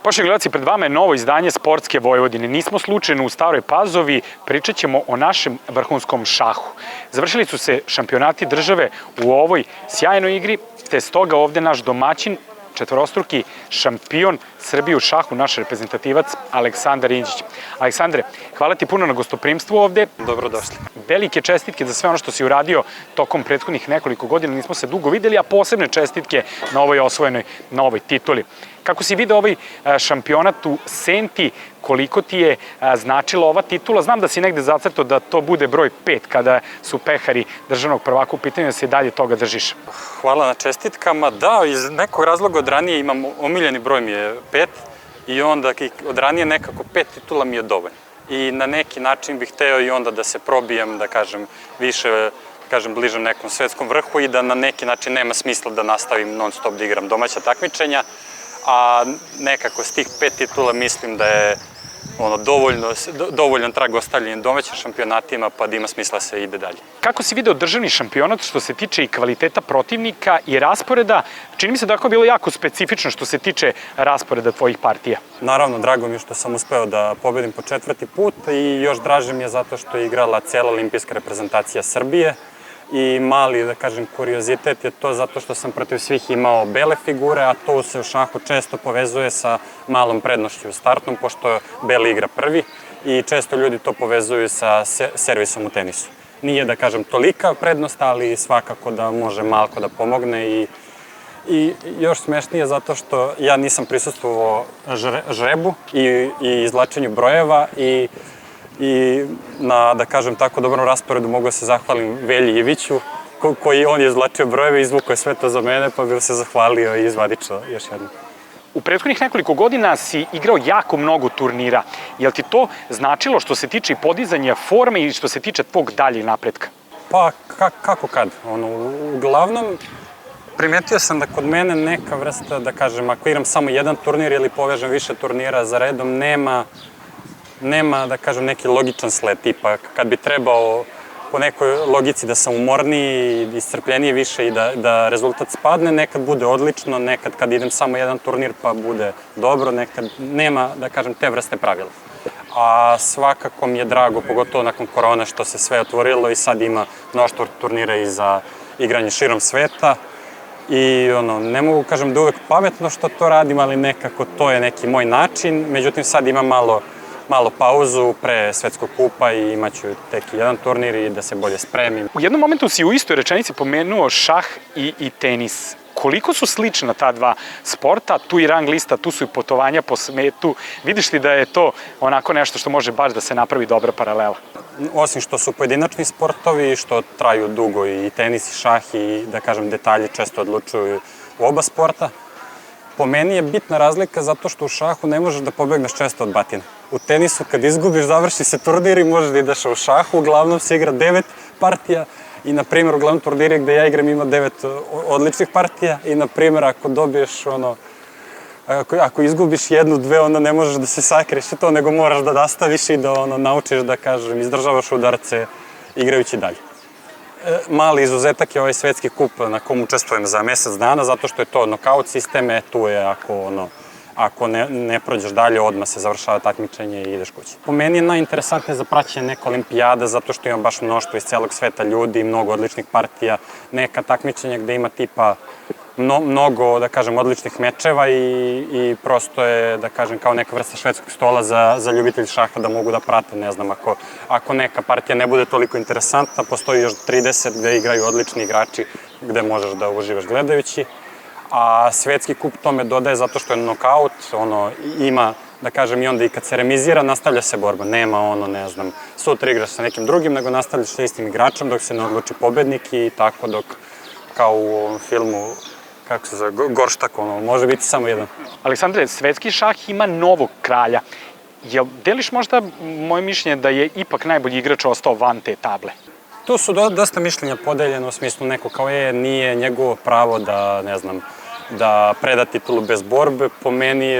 Poštovani gledalci, pred vama je novo izdanje Sportske Vojvodine. Nismo slučajno u Staroj Pazovi, pričat ćemo o našem vrhunskom šahu. Završili su se šampionati države u ovoj sjajnoj igri, te stoga ovde naš domaćin, četvorostruki šampion Srbije u šahu, naš reprezentativac Aleksandar Inđić. Aleksandre, hvala ti puno na gostoprimstvu ovde. Dobrodošli. Velike čestitke za sve ono što si uradio tokom prethodnih nekoliko godina, nismo se dugo videli, a posebne čestitke na ovoj osvojenoj, na ovoj tituli. Kako si vidio ovaj šampionat u Senti, koliko ti je značila ova titula? Znam da si negde zacrtao da to bude broj 5 kada su pehari državnog prvaka u pitanju, da se dalje toga držiš. Hvala na čestitkama. Da, iz nekog razloga od ranije imam, omiljeni broj mi je 5 i onda od ranije nekako 5 titula mi je dovoljno. I na neki način bih hteo i onda da se probijem, da kažem, više bliže nekom svetskom vrhu i da na neki način nema smisla da nastavim non stop da igram domaća takmičenja. A nekako s tih 5 titula mislim da je dovoljan trag ostavljen domaćim šampionatima, pa da ima smisla se ide dalje. Kako si video državni šampionat što se tiče i kvaliteta protivnika i rasporeda? Čini mi se da je bilo jako specifično što se tiče rasporeda tvojih partija. Naravno, drago mi je što sam uspeo da pobedim po 4. put i još draže mi je zato što je igrala cela olimpijska reprezentacija Srbije. I mali, da kažem, kuriozitet je to zato što sam protiv svih imao bele figure, a to se u šahu često povezuje sa malom prednošću u startnom, pošto beli igra prvi i često ljudi to povezuju sa servisom u tenisu. Nije, da kažem, tolika prednost, ali svakako da može malko da pomogne i još smešnije zato što ja nisam prisustvovao žrebu i izvlačenju brojeva i na, da kažem, tako dobrom rasporedu mogu se zahvalim Velji Iviću, koji on je izvlačio brojeve, izvukao je sve to za mene, pa bih se zahvalio i izvadičao još jedno. U prethodnih nekoliko godina si igrao jako mnogo turnira. Je li ti to značilo što se tiče i podizanja forme i što se tiče tvog daljeg napretka? Pa, kako kad? Uglavnom, primetio sam da kod mene neka vrsta, da kažem, ako igram samo jedan turnir ili povežem više turnira za redom, nema, da kažem, neki logičan sled, tipa kad bi trebao po nekoj logici da sam umorniji i iscrpljeniji više i da rezultat spadne, nekad bude odlično, nekad kad idem samo jedan turnir pa bude dobro, nekad nema, da kažem, te vrste pravila. A svakako mi je drago, pogotovo nakon korone, što se sve otvorilo i sad ima mnoštvo turnira i za igranje širom sveta. I ne mogu kažem da uvek pametno što to radim, ali nekako to je neki moj način, međutim sad imam malo pauzu pre svetskog kupa i imaću tek jedan turnir i da se bolje spremim. U jednom momentu si u istoj rečenici pomenuo šah i tenis. Koliko su slična ta dva sporta, tu i rang lista, tu su i putovanja po svetu. Vidiš li da je to onako nešto što može baš da se napravi dobra paralela? Osim što su pojedinačni sportovi, što traju dugo i tenis i šah i, da kažem, detalji često odlučuju u oba sporta, po meni je bitna razlika zato što u šahu ne možeš da pobegneš često od batina. U tenisu kad izgubiš, završi se turnir i možeš da ideš u šahu, uglavnom se igra 9 partija i, na primjer, uglavnom turniri gde ja igram ima 9 odličnih partija i, na primjer, ako dobiješ ako izgubiš jednu, dve, onda ne možeš da se sakriješ i to, nego moraš da nastaviš i da naučiš, da kažem, izdržavaš udarce igrajući dalje. Mali izuzetak je ovaj svetski kup na kom učestvujem za mesec dana, zato što je to nokaut sisteme, tu je ako ne prođeš dalje, odmah se završava takmičenje i ideš kući. Po meni je najinteresantnije za praćenje neka olimpijada, zato što ima baš mnoštvo iz celog sveta ljudi, mnogo odličnih partija, neka takmičenja gde ima tipa mnogo, da kažem, odličnih mečeva i prosto je, da kažem, kao neka vrsta švedskog stola za ljubitelj šaha da mogu da prate, ne znam, ako neka partija ne bude toliko interesantna, postoji još 30 gde igraju odlični igrači, gde možeš da uživaš gledajući, a svetski kup tome dodaje zato što je nokaut, ima, da kažem, i onda i kad se remizira, nastavlja se borba, nema ne znam, sutra igraš sa nekim drugim, nego nastavljaš sa istim igračem dok se ne odluči pobednik i tako dok, kao u ovom filmu, kako se zove, Gorštak, može biti samo jedan. Aleksandre, svetski šah ima novog kralja. Jel deliš možda moje mišljenje da je ipak najbolji igrač ostao van te table? Tu su dosta mišljenja podeljeno u smislu neko kao nije njegovo pravo da, ne znam, da preda titulu bez borbe. Po meni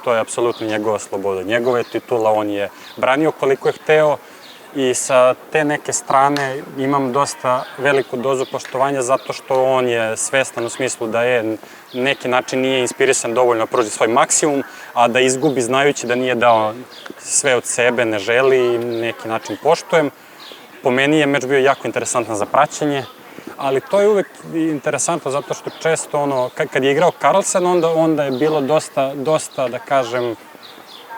to je apsolutno njegova sloboda. Njegova je titula, on je branio koliko je hteo I sa te neke strane imam dosta veliku dozu poštovanja zato što on je svestan u smislu da je neki način nije inspirisan dovoljno da pruži svoj maksimum, a da izgubi znajući da nije dao sve od sebe, ne želi i neki način poštujem. Po meni je meč bio jako interesantan za praćenje, ali to je uvek interesantno zato što često kad je igrao Carlsen, onda je bilo dosta, da kažem,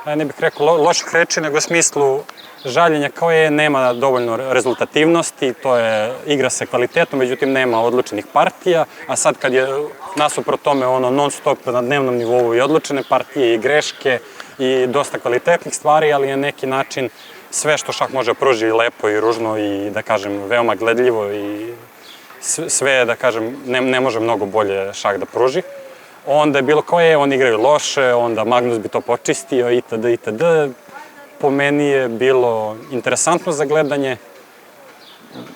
ne bih rekao loših reči, nego u smislu žaljenja kao nema dovoljno rezultativnosti, igra se kvalitetno, međutim nema odlučenih partija, a sad kad je nasuprot tome non stop na dnevnom nivou i odlučene partije i greške i dosta kvalitetnih stvari, ali je neki način sve što šah može pruži i lepo i ružno i da kažem veoma gledljivo i sve da kažem ne može mnogo bolje šah da pruži. Onda je bilo kao oni igraju loše, onda Magnus bi to počistio itd. Po meni je bilo interesantno za gledanje.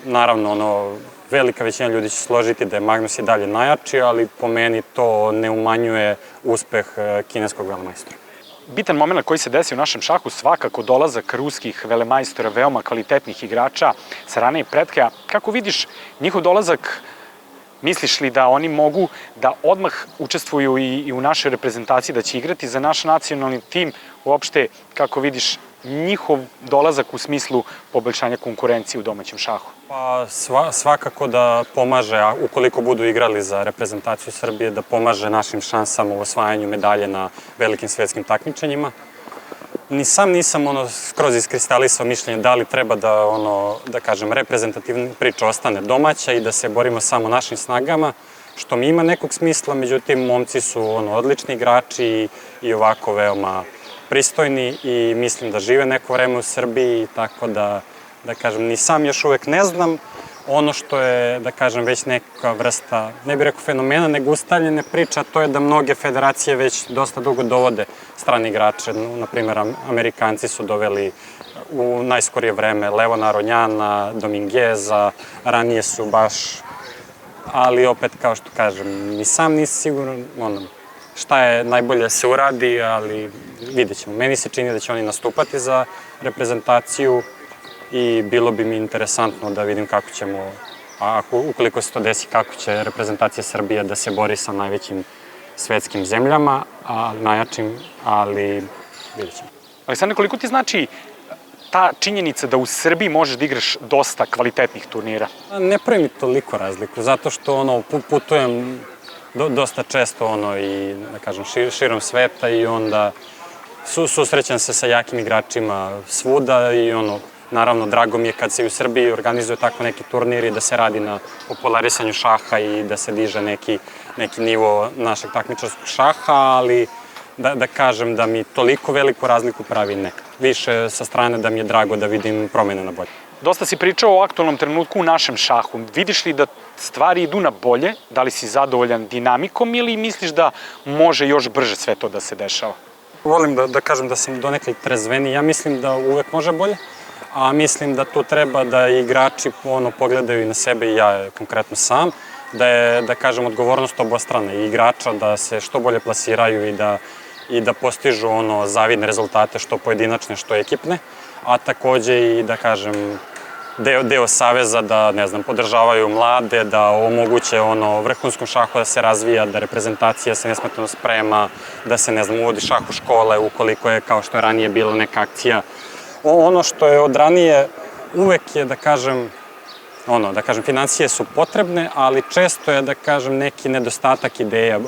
Naravno, velika većina ljudi će složiti da je Magnus i dalje najjači, ali po meni to ne umanjuje uspeh kineskog velemajstora. Bitan moment koji se desi u našem šahu svakako dolazak ruskih velemajstora, veoma kvalitetnih igrača sa rane i pretkraja. Kako vidiš njihov dolazak? Misliš li da oni mogu da odmah učestvuju i u našoj reprezentaciji, da će igrati za naš nacionalni tim? Uopšte, kako vidiš njihov dolazak u smislu poboljšanja konkurencije u domaćem šahu? Pa svakako da pomaže, a ukoliko budu igrali za reprezentaciju Srbije, da pomaže našim šansama u osvajanju medalje na velikim svetskim takmičenjima. Ni sam nisam skroz iskristalisao mišljenje da li treba da kažem, reprezentativna priča ostane domaća i da se borimo samo našim snagama, što mi ima nekog smisla, međutim, momci su odlični igrači i ovako veoma pristojni i mislim da žive neko vreme u Srbiji, tako da kažem, ni sam još uvek ne znam. Ono što je, da kažem, već neka vrsta, ne bih rekao fenomena, nego ustaljene priče, to je da mnoge federacije već dosta dugo dovode strane igrače. Naprimer, Amerikanci su doveli u najskorije vreme Leona Aronjana, Domingueza, ranije su baš, ali opet, kao što kažem, ni sam nisi siguran šta je najbolje da se uradi, ali vidjet ćemo. Meni se čini da će oni nastupati za reprezentaciju i bilo bi mi interesantno da vidim kako ćemo, ukoliko se to desi, kako će reprezentacija Srbije da se bori sa najvećim svetskim zemljama, najjačim, ali vidjet ćemo. Aleksandar, koliko ti znači ta činjenica da u Srbiji možeš da igraš dosta kvalitetnih turnira? Ne pravi mi toliko razliku, zato što putujem dosta često i, da kažem, širom sveta i onda susrećem se sa jakim igračima svuda i naravno, drago mi je kad se u Srbiji organizuje tako neki turnir i da se radi na popularisanju šaha i da se diže neki nivo našeg takmičarskog šaha, ali da kažem da mi toliko veliku razliku pravi ne. Više sa strane da mi je drago da vidim promene na bolje. Dosta si pričao o aktualnom trenutku u našem šahu. Vidiš li da stvari idu na bolje? Da li si zadovoljan dinamikom ili misliš da može još brže sve to da se dešava? Volim da kažem da sam donekle trezveniji. Ja mislim da uvek može bolje, a mislim da tu treba da igrači pogledaju i na sebe i ja konkretno sam, da je, da kažem, odgovornost obostrana i igrača da se što bolje plasiraju i da postižu zavidne rezultate, što pojedinačne, što ekipne, a takođe i, da kažem, deo saveza da, ne znam, podržavaju mlade, da omoguće vrhunskom šahu da se razvija, da reprezentacija se nesmetano sprema, da se, ne znam, uvodi šah u škole ukoliko je, kao što je ranije bila neka akcija. Ono što je od ranije uvek je, da kažem, financije su potrebne, ali često je, da kažem, neki nedostatak ideja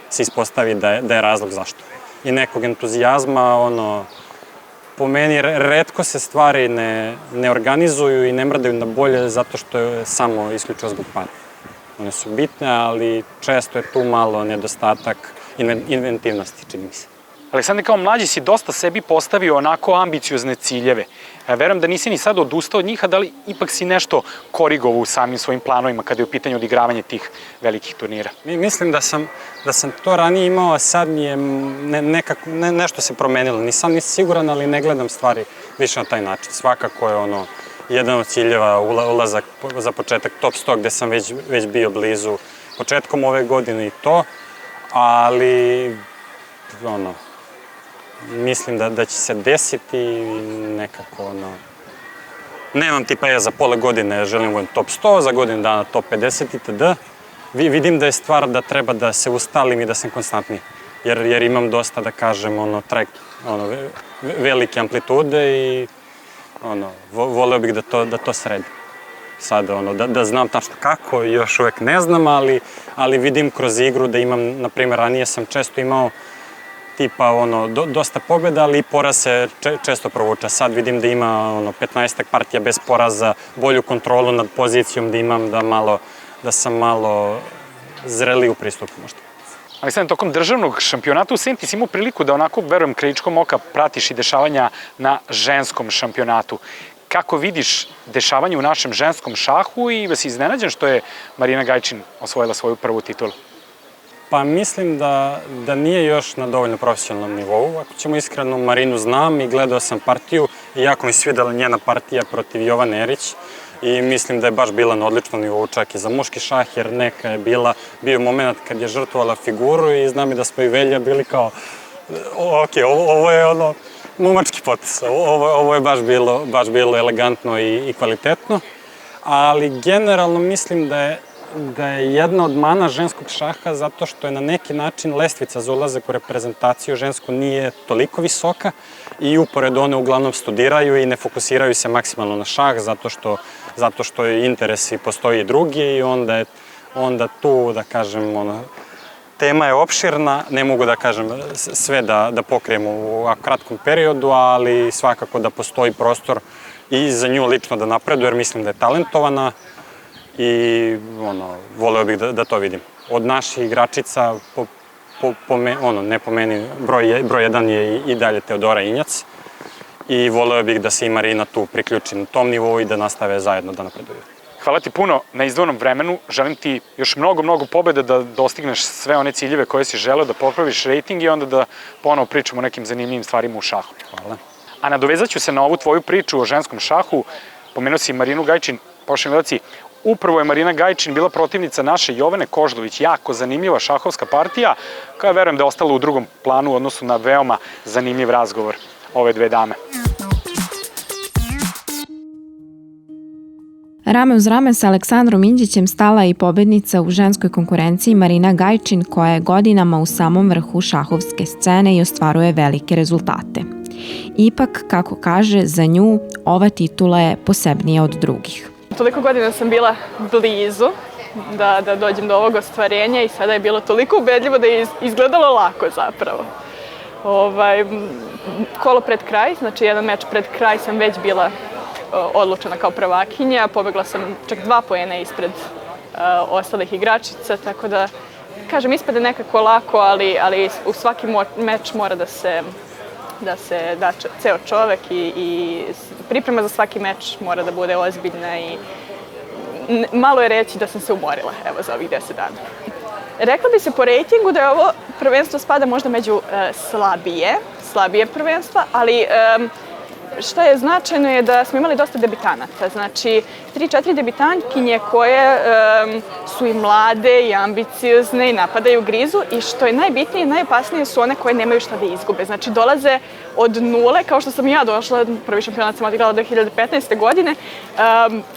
se ispostavi da je razlog zašto. I nekog entuzijazma, po meni, retko se stvari ne organizuju i ne mrdaju na bolje zato što je samo isključivo zbog para. One su bitne, ali često je tu malo nedostatak inventivnosti, čini mi se. Aleksandar, kao mlađi si dosta sebi postavio onako ambiciozne ciljeve. Verujem da nisi ni sad odustao od njih, a da li ipak si nešto korigovao u samim svojim planovima kada je u pitanju odigravanje tih velikih turnira? Mislim da sam to ranije imao, a sad mi je nešto se promenilo. Nisam siguran, ali ne gledam stvari više na taj način. Svakako je jedan od ciljeva ulazak za početak top 100 gde sam već bio blizu početkom ove godine i to, ali mislim da će se desiti i nekako Nemam tipa za pola godine želim budem top 100, za godinu dana top 50 itd. Vidim da je stvar da treba da se ustalim i da sam konstantniji. Jer imam dosta, da kažem, velike amplitude i voleo bih da to sredim. Sad, da znam tačno kako, još uvek ne znam, ali vidim kroz igru da imam, na primjer, ranije sam često imao tipa dosta pobjeda, ali i poraz se često provuče. Sad vidim da ima 15 partija bez poraza, bolju kontrolu nad pozicijom da imam, da sam malo zreliji u pristupu možda. Ali sad, tokom državnog šampionata u Senti si imao priliku da onako, verujem, krajičkom oka pratiš i dešavanja na ženskom šampionatu. Kako vidiš dešavanje u našem ženskom šahu i si iznenađen što je Marina Gajčin osvojila svoju prvu titulu? Pa mislim da nije još na dovoljno profesionalnom nivou. Ako ćemo iskreno, Marinu znam i gledao sam partiju i jako mi svidela njena partija protiv Jovane Erić i mislim da je baš bila na odličnom nivou čak i za muški šah, jer neka je bio moment kad je žrtvovala figuru i znam i da smo i Velja bili kao ok, ovo je momački potes, ovo je baš bilo elegantno i kvalitetno, ali generalno mislim da je jedna od mana ženskog šaha zato što je na neki način lestvica za ulazak u reprezentaciju žensku nije toliko visoka i uporedo one uglavnom studiraju i ne fokusiraju se maksimalno na šah zato što je interes i postoji drugi i onda tu, da kažem, tema je opširna, ne mogu da kažem sve da pokrijem u kratkom periodu, ali svakako da postoji prostor i za nju lično da napreduje, jer mislim da je talentovana i voleo bih da to vidim. Od naših igračica, ne po meni, broj jedan je i dalje Teodora Injac i voleo bih da se i Marina tu priključi na tom nivou i da nastave zajedno da napreduju. Hvala ti puno na izdvojenom vremenu. Želim ti još mnogo pobjeda da dostigneš sve one ciljeve koje si želeo, da popraviš rejting i onda da ponovo pričamo o nekim zanimljivim stvarima u šahu. Hvala. A nadovezat ću se na ovu tvoju priču o ženskom šahu. Pomenuo si Marinu Gajčin, poštovani gledalci, upravo je Marina Gajčin bila protivnica naše Jovane Koždović, jako zanimljiva šahovska partija, koja verujem da je ostala u drugom planu u odnosu na veoma zanimljiv razgovor ove dve dame. Rame uz rame sa Aleksandrom Indžićem stala je i pobednica u ženskoj konkurenciji Marina Gajčin, koja je godinama u samom vrhu šahovske scene i ostvaruje velike rezultate. Ipak, kako kaže, za nju ova titula je posebnija od drugih. Toliko godina sam bila blizu da dođem do ovog ostvarenja i sada je bilo toliko ubedljivo da je izgledalo lako zapravo. Kolo pred kraj, znači jedan meč pred kraj sam već bila odlučena kao prvakinja, pobegla sam čak 2 poena ispred ostalih igračica, tako da, kažem, ispade nekako lako, ali u svaki meč mora da se da ceo čovek i priprema za svaki meč mora da bude ozbiljna i malo je reći da sam se umorila, evo, za ovih 10 dana. Rekla bi se po rejtingu da je ovo prvenstvo spada možda među slabije prvenstva, ali što je značajno je da smo imali dosta debitanata, znači 3-4 debitantkinje koje su i mlade i ambiciozne i napadaju grizu i što je najbitnije i najopasnije su one koje nemaju šta da izgube, znači dolaze od nule, kao što sam i ja došla, prvi šampionat sam odigrala 2015. godine,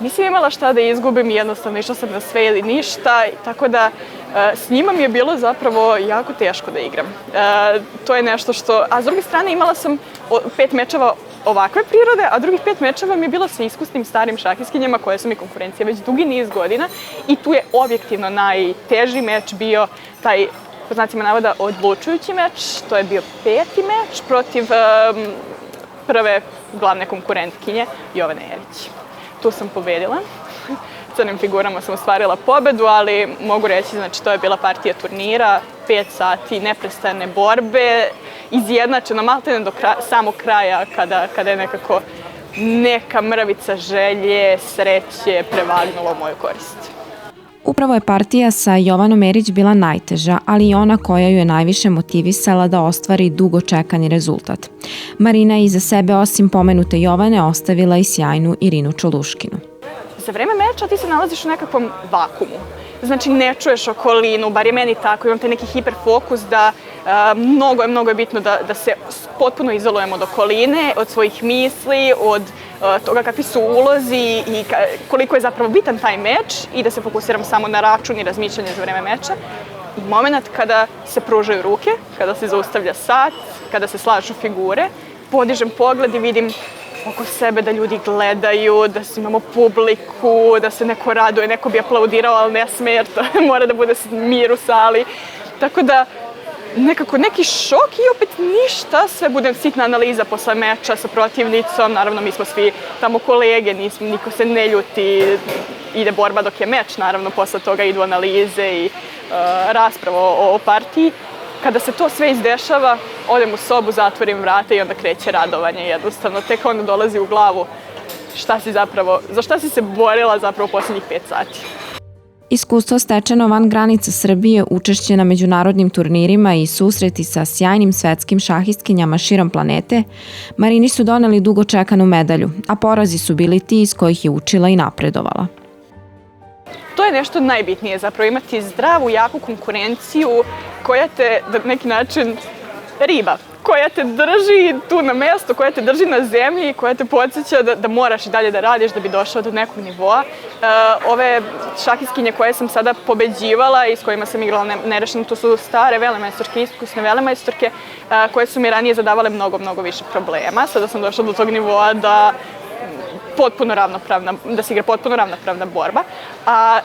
nisam imala šta da izgubim i jednostavno išla sam na sve ili ništa, tako da s njima mi je bilo zapravo jako teško da igram. To je nešto što, a s druge strane imala sam 5 mečeva ovakve prirode, a drugih 5 mečeva mi je bilo sa iskusnim starim šahistkinjama koje su mi konkurencije već dugi niz godina i tu je objektivno najteži meč bio taj, po znacima navoda, odlučujući meč, to je bio 5. meč protiv prve glavne konkurentkinje Jovane Erić. Tu sam pobedila. Crnim figurama sam ostvarila pobedu, ali mogu reći, znači, to je bila partija turnira, 5 sati neprestane borbe, izjednačena maltene do samog kraja kada je nekako neka mrvica želje, sreće prevagnula u moju korist. Upravo je partija sa Jovanom Erić bila najteža, ali i ona koja ju je najviše motivisala da ostvari dugo čekani rezultat. Marina je iza sebe, osim pomenute Jovane, ostavila i sjajnu Irinu Čoluškinu. Za vreme meča ti se nalaziš u nekakvom vakumu. Znači, ne čuješ okolinu, bar je meni tako, imam taj neki hiperfokus da Mnogo je bitno da se potpuno izolujemo od okoline, od svojih misli, od toga kakvi su ulozi i koliko je zapravo bitan taj meč i da se fokusiram samo na račun i razmišljanje za vreme meča. I moment kada se pružaju ruke, kada se zaustavlja sat, kada se slažu figure, podižem pogled i vidim oko sebe da ljudi gledaju, da imamo publiku, da se neko raduje, neko bi aplaudirao, ali ne sme jer to mora da bude mir u sali. Tako da nekako neki šok i opet ništa, sve bude sitna analiza posle meča sa protivnicom, naravno mi smo svi tamo kolege, niko se ne ljuti, ide borba dok je meč, naravno posle toga idu analize i rasprava o partiji. Kada se to sve izdešava, odem u sobu, zatvorim vrata i onda kreće radovanje jednostavno. Tek onda dolazi u glavu za šta si se borila zapravo poslednjih 5 sati. Iskustvo stečeno van granica Srbije, učešće na međunarodnim turnirima i susreti sa sjajnim svetskim šahistkinjama širom planete, Marini su doneli dugo čekanu medalju, a porazi su bili ti iz kojih je učila i napredovala. To je nešto najbitnije, zapravo imati zdravu, jaku konkurenciju koja te, na neki način, riba, koja te drži tu na mestu, koja te drži na zemlji i koja te podsjeća da moraš i dalje da radiš da bi došao do nekog nivoa. Ove šahistkinje koje sam sada pobeđivala i s kojima sam igrala nerešeno, to su stare velemajstorke, iskusne velemajstorke koje su mi ranije zadavale mnogo više problema. Sada sam došla do tog nivoa da se igra potpuno ravnopravna borba. A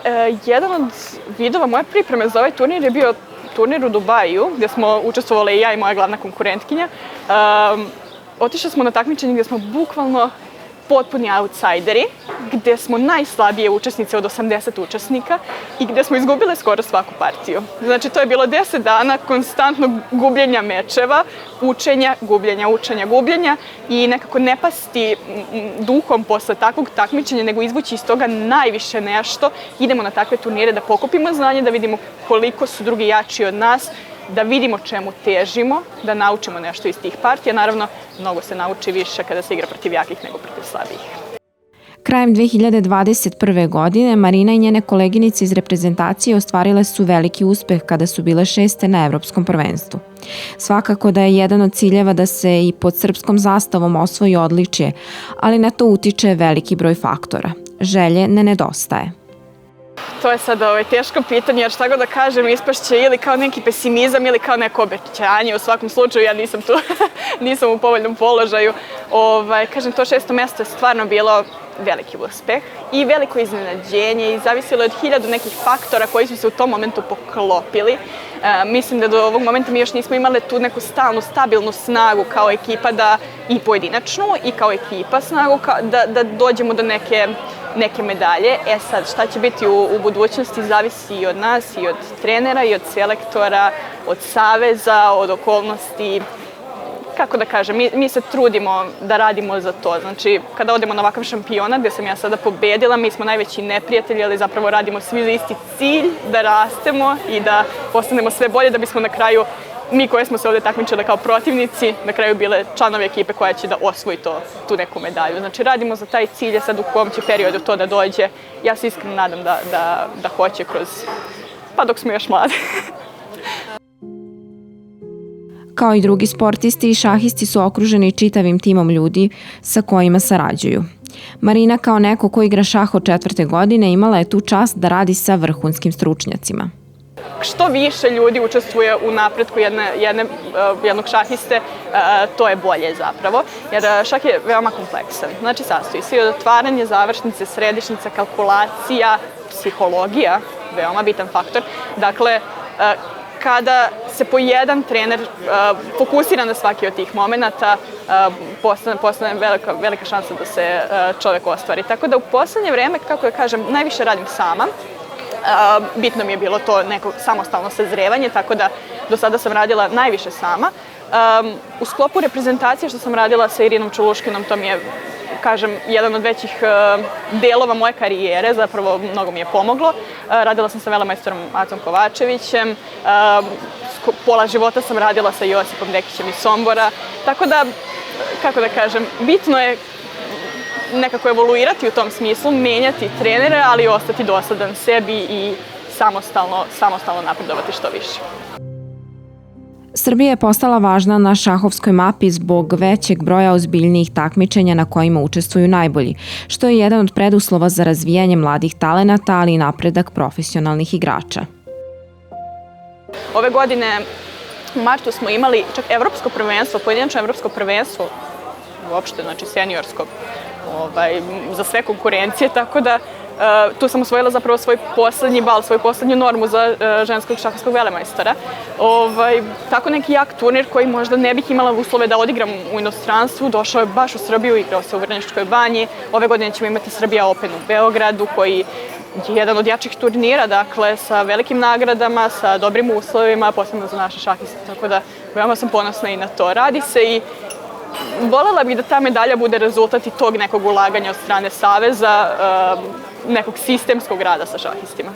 jedan od vidova moje pripreme za ovaj turnir je bio turnir u Dubaju, gde smo učestvovali i ja i moja glavna konkurentkinja. Otišli smo na takmičenje gde smo bukvalno potpuni outsideri, gde smo najslabije učesnice od 80 učesnika i gde smo izgubile skoro svaku partiju. Znači, to je bilo 10 dana konstantnog gubljenja mečeva, učenja, gubljenja i nekako ne pasti duhom posle takvog takmičenja, nego izvući iz toga najviše nešto. Idemo na takve turnire da pokupimo znanje, da vidimo koliko su drugi jači od nas, da vidimo čemu težimo, da naučimo nešto iz tih partija. Naravno, mnogo se nauči više kada se igra protiv jakih nego protiv slabijih. Krajem 2021. godine Marina i njene koleginice iz reprezentacije ostvarile su veliki uspeh kada su bile 6. na Evropskom prvenstvu. Svakako da je jedan od ciljeva da se i pod srpskom zastavom osvoji odličje, ali na to utiče veliki broj faktora. Želje ne nedostaje. To je sada teško pitanje, jer šta god da kažem ispašće ili kao neki pesimizam ili kao neko obećanje. U svakom slučaju ja nisam tu, nisam u povoljnom položaju. Kažem, to 6. mesto je stvarno bilo veliki uspeh i veliko iznenađenje i zavisilo je od 1000 nekih faktora koji su se u tom momentu poklopili. Mislim da do ovog momenta mi još nismo imali tu neku stalnu, stabilnu snagu kao ekipa i pojedinačnu i kao ekipa snagu da dođemo do neke medalje. Sad, šta će biti u budućnosti zavisi i od nas, i od trenera, i od selektora, od saveza, od okolnosti. Kako da kažem, mi se trudimo da radimo za to. Znači, kada odemo na ovakav šampionat gde sam ja sada pobedila, mi smo najveći neprijatelji, ali zapravo radimo svi za isti cilj, da rastemo i da postanemo sve bolje, da bismo na kraju, mi koje smo se ovde takmičile kao protivnici, na kraju bile članovi ekipe koja će da osvoji tu neku medalju. Znači, radimo za taj cilj, a sad u kom će periodu to da dođe. Ja se iskreno nadam da hoće pa dok smo još mladi. Kao i drugi sportisti i šahisti su okruženi čitavim timom ljudi sa kojima sarađuju. Marina kao neko ko igra šah od 4. godine imala je tu čast da radi sa vrhunskim stručnjacima. Što više ljudi učestvuje u napretku jednog šahiste, to je bolje zapravo, jer šah je veoma kompleksan. Znači, sastoji se od otvaranja, završnice, središnica, kalkulacija, psihologija, veoma bitan faktor. Dakle, kada se po jedan trener fokusira na svaki od tih momenta, postane velika šansa da se čovek ostvari. Tako da u poslednje vreme, kako da kažem, najviše radim sama. Bitno mi je bilo to neko samostalno sazrevanje, tako da do sada sam radila najviše sama. U sklopu reprezentacije što sam radila sa Irinom Čuluškinom, to mi je, kažem, jedan od većih delova moje karijere, zapravo mnogo mi je pomoglo. Radila sam sa velemajstorom Acom Kovačevićem, pola života sam radila sa Josipom Dekićem iz Sombora, tako da, kako da kažem, bitno je nekako evoluirati u tom smislu, menjati trenere, ali ostati dosadan sebi i samostalno napredovati što više. Srbija je postala važna na šahovskoj mapi zbog većeg broja ozbiljnijih takmičenja na kojima učestvuju najbolji, što je jedan od preduslova za razvijanje mladih talenata, ali i napredak profesionalnih igrača. Ove godine u martu smo imali čak evropsko prvenstvo, pojedinačno evropsko prvenstvo, uopšte, znači seniorsko, za sve konkurencije, tako da tu sam osvojila zapravo svoj poslednji bal, svoju poslednju normu za ženskog šahovskog velemajstora. Tako neki jak turnir koji možda ne bih imala uslove da odigram u inostranstvu, došao je baš u Srbiju, igrao se u Vrnjačkoj banji. Ove godine ćemo imati Srbija Open u Beogradu, koji je jedan od jačih turnira, dakle, sa velikim nagradama, sa dobrim uslovima, posebno za naše šahiste, tako da veoma sam ponosna i na to. Radi se i volela bih da ta medalja bude rezultat i tog nekog ulaganja od strane Saveza, nekog sistemskog rada sa šahistima.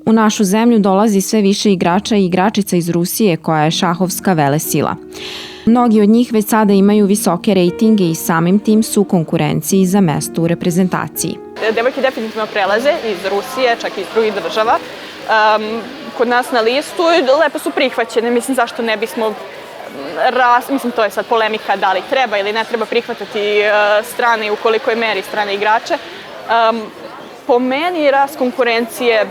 U našu zemlju dolazi sve više igrača i igračica iz Rusije, koja je šahovska velesila. Mnogi od njih već sada imaju visoke rejtinge i samim tim su u konkurenciji za mesto u reprezentaciji. Devojke definitivno prelaze iz Rusije, čak i iz drugih država. Kod nas na listu lepo su prihvaćene, mislim zašto ne bismo mislim to je sad polemika da li treba ili ne treba prihvatati strane i u kolikoj meri strane igrače. Po meni rast konkurencije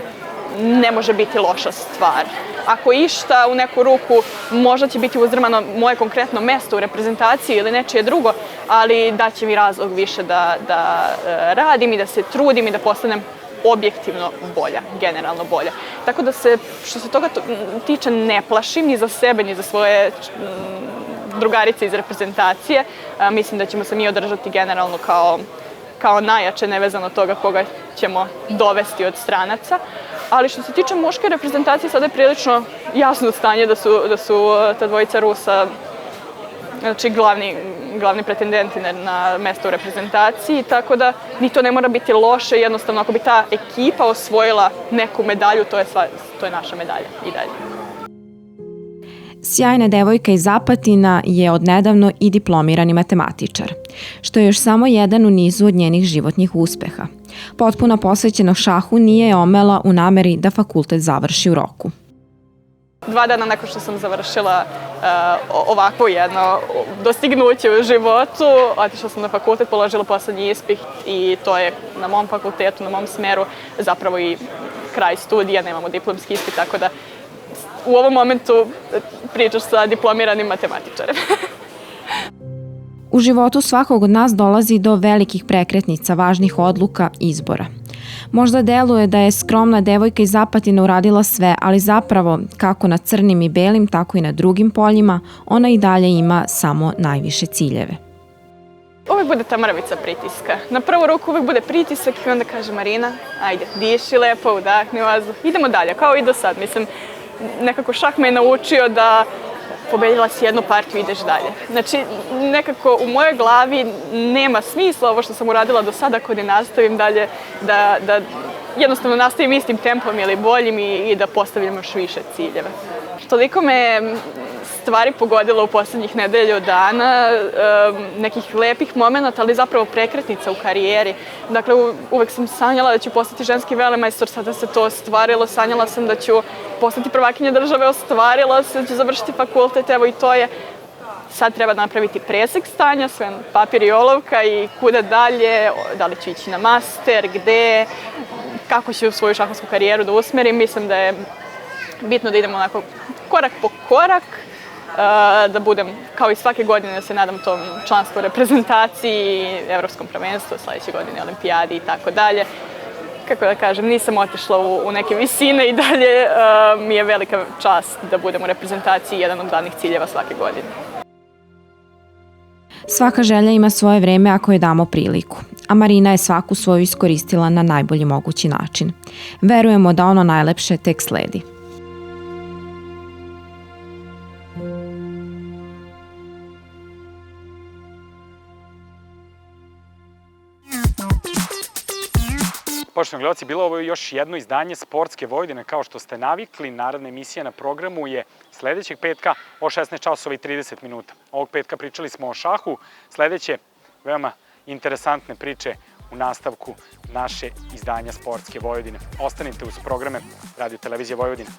ne može biti loša stvar. Ako išta u neku ruku možda će biti uzdrmano moje konkretno mesto u reprezentaciji ili nečije drugo, ali daće mi razlog više da radim i da se trudim i da postanem objektivno bolja, generalno bolja. Tako da se, što se toga tiče, ne plašim ni za sebe, ni za svoje drugarice iz reprezentacije. Mislim da ćemo se mi održati generalno kao najjače, nevezano od toga koga ćemo dovesti od stranaca. Ali što se tiče muške reprezentacije, sada je prilično jasno stanje da su ta dvojica Rusa, znači glavni pretendenti na mesto u reprezentaciji, tako da ni to ne mora biti loše, jednostavno ako bi ta ekipa osvojila neku medalju, to je naša medalja i dalje. Sjajna devojka iz Apatina je odnedavno i diplomirani matematičar, što je još samo jedan u nizu od njenih životnih uspeha. Potpuna posvećenost šahu nije je omela u nameri da fakultet završi u roku. 2 dana nakon što sam završila ovakvo jedno dostignuće u životu, otišla sam na fakultet, položila poslednji ispit i to je na mom fakultetu, na mom smeru zapravo i kraj studija, nemamo diplomski ispit, tako da u ovom momentu pričaš sa diplomiranim matematičarem. U životu svakog od nas dolazi do velikih prekretnica, važnih odluka, izbora. Možda deluje da je skromna devojka iz Apatina uradila sve, ali zapravo, kako na crnim i belim, tako i na drugim poljima, ona i dalje ima samo najviše ciljeve. Uvijek bude ta mrvica pritiska. Na prvu ruku uvijek bude pritisak i onda kaže Marina, ajde, diši lepo, udahni vazduh, idemo dalje, kao i do sad. Mislim, nekako šah me je naučio da pobedila si jednu partiju, ideš dalje. Znači, nekako u mojoj glavi nema smisla ovo što sam uradila do sada ako ne nastavim dalje, da jednostavno nastavim istim tempom ili boljim i da postavljam još više ciljeve. Toliko me stvari pogodilo u poslednjih nedelju dana, nekih lepih momenata, ali zapravo prekretnica u karijeri. Dakle, uvek sam sanjala da ću postati ženski velemajstor, sada se to ostvarilo, sanjala sam da ću postati prvakinja države, ostvarila se, da ću završiti fakultet, evo i to je. Sad treba napraviti presek stanja, sve papir i olovka i kuda dalje, da li ću ići na master, gde, kako ću svoju šahovsku karijeru da usmerim. Mislim da je bitno da idemo onako korak po korak, da budem, kao i svake godine, da se nadam tom članstvu reprezentaciji, evropskom prvenstvu, sledeće godine olimpijadi i tako dalje. Kako da kažem, nisam otišla u neke visine i dalje mi je velika čast da budem u reprezentaciji, jedan od glavnih ciljeva svake godine. Svaka želja ima svoje vreme ako je damo priliku, a Marina je svaku svoju iskoristila na najbolji mogući način. Verujemo da ono najlepše tek sledi. Poštovani gledalci, bilo ovo još jedno izdanje Sportske Vojvodine. Kao što ste navikli, naredna emisija na programu je sledećeg petka o 16 časova i 30 minuta. Ovog petka pričali smo o šahu, sledeće veoma interesantne priče u nastavku naše izdanja Sportske Vojvodine. Ostanite uz programe Radio Televizije Vojvodine.